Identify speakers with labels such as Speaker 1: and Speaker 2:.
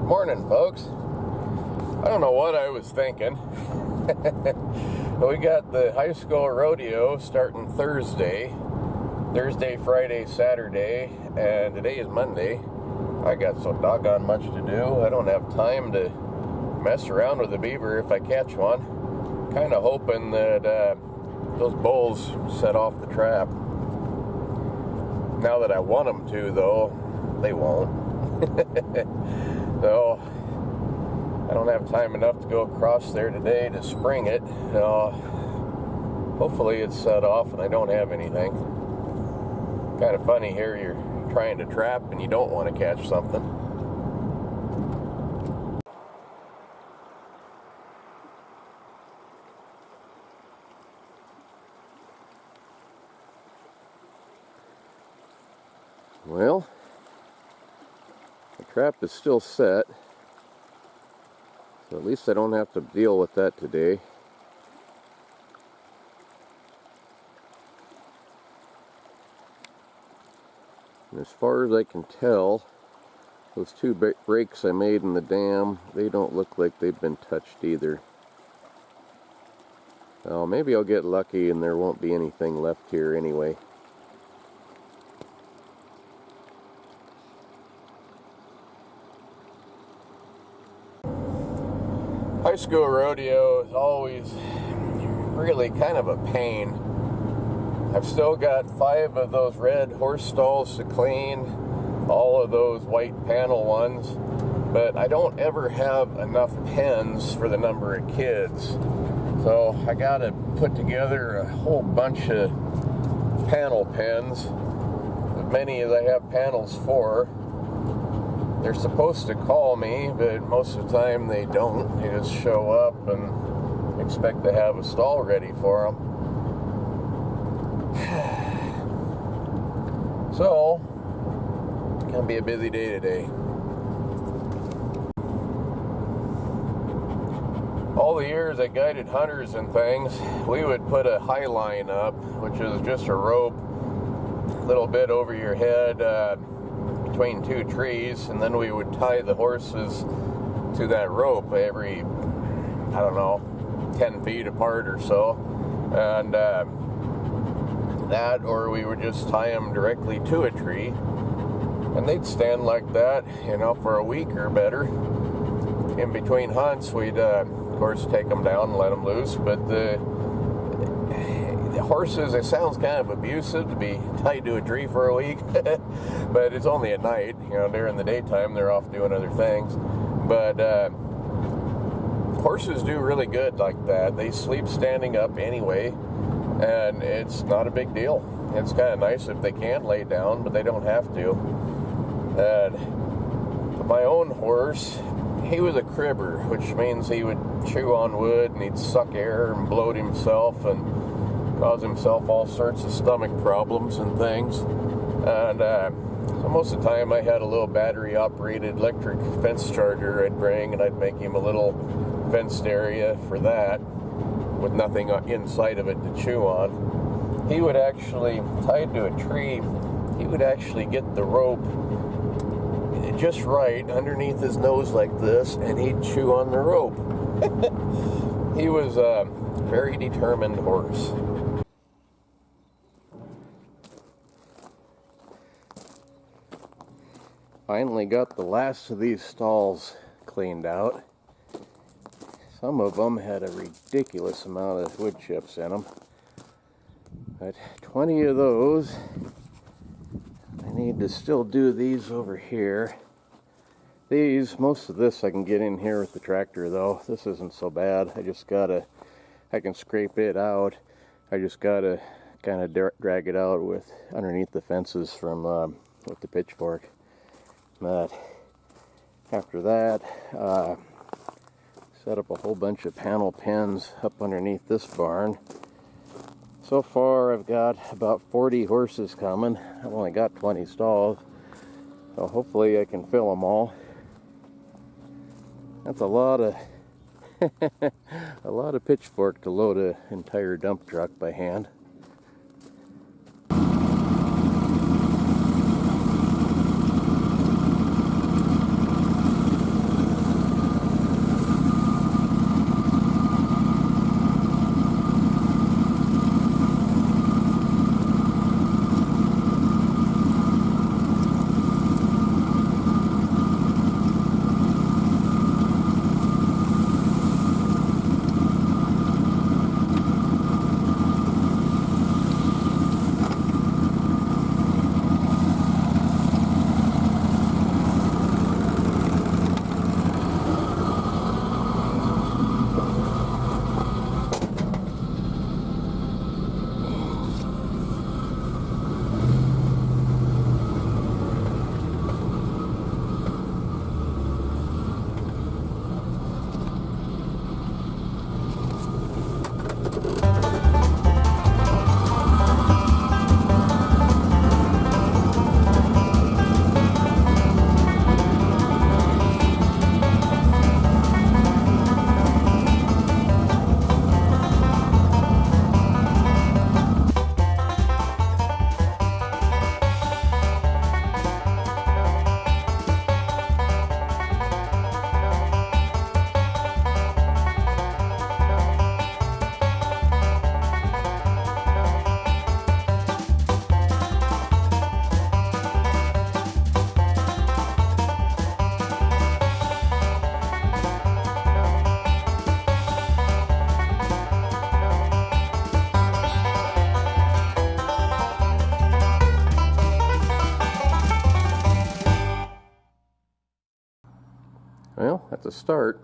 Speaker 1: Morning, folks. I don't know what I was thinking. We got the high school rodeo starting Thursday, Friday, Saturday, and today is Monday. I got so doggone much to do. I don't have time to mess around with a beaver if I catch one. Kind of hoping that those bulls set off the trap. Now that I want them to, though, they won't. So I don't have time enough to go across there today to spring it. Hopefully it's set off and I don't have anything. Kind of funny here, you're trying to trap and you don't want to catch something. Well, the trap is still set, so at least I don't have to deal with that today. And as far as I can tell, those two breaks I made in the dam, they don't look like they've been touched either. Well, maybe I'll get lucky and there won't be anything left here anyway. High school rodeo is always really kind of a pain. I've still got 5 of those red horse stalls to clean, all of those white panel ones, but I don't ever have enough pens for the number of kids. So I gotta put together a whole bunch of panel pens, as many as I have panels for. They're supposed to call me, but most of the time they don't. They just show up and expect to have a stall ready for them. So, it's gonna be a busy day today. All the years I guided hunters and things, we would put a high line up, which is just a rope a little bit over your head, between 2 trees, and then we would tie the horses to that rope every, I don't know, 10 feet apart or so, and that, or we would just tie them directly to a tree, and they'd stand like that, you know, for a week or better. In between hunts, we'd of course take them down and let them loose, but the horses, it sounds kind of abusive to be tied to a tree for a week, but it's only at night. You know, during the daytime they're off doing other things. But horses do really good like that. They sleep standing up anyway, and it's not a big deal. It's kind of nice if they can lay down, but they don't have to. And my own horse, he was a cribber, which means he would chew on wood and he'd suck air and bloat himself and cause himself all sorts of stomach problems and things. And so most of the time I had a little battery operated electric fence charger I'd bring, and I'd make him a little fenced area for that with nothing inside of it to chew on. He would actually, tied to a tree, he would actually get the rope just right underneath his nose like this, and he'd chew on the rope. He was a very determined horse. Finally got the last of these stalls cleaned out. Some of them had a ridiculous amount of wood chips in them, but 20 of those. I need to still do these over here. Most of this I can get in here with the tractor, though. This isn't so bad. I can scrape it out. I just gotta kind of drag it out with underneath the fences from with the pitchfork. But after that, set up a whole bunch of panel pens up underneath this barn. So far I've got about 40 horses coming. I've only got 20 stalls, so hopefully I can fill them all. That's a lot of a lot of pitchfork to load an entire dump truck by hand. Well, that's a start.